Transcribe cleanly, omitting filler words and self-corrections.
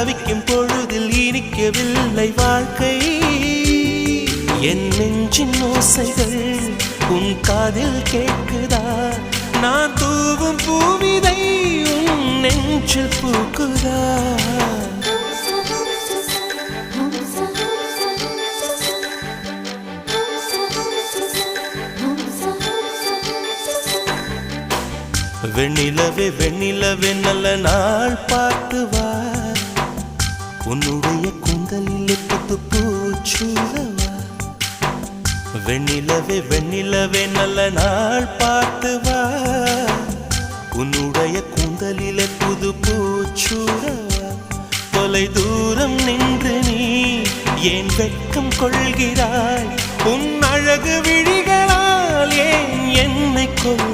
தவிக்கும் பொழுதில் இனிக்கவில்லை வாழ்க்கை. என் நெஞ்சின் ஓசைகள் உன் காதில் கேட்குதா? நான் தூவும் பூவிதை உன் நெஞ்சில் பூக்குதா? வெண்ணிலவே வெண்ணிலவே நல்ல நாள் பார்த்து வா, உன்னுடைய கூந்தலில் புத்து பூச்சூடவா. வெண்ணிலவே வெண்ணிலவே நல்ல நாள் பார்த்து வா, உன்னுடைய கூந்தலில் புது பூச்சூடவா. தொலை தூரம் நின்று நீ ஏன் வெட்கம் கொள்கிறாய்? உன் அழகு விழிகளால் ஏன் என்னை கொள்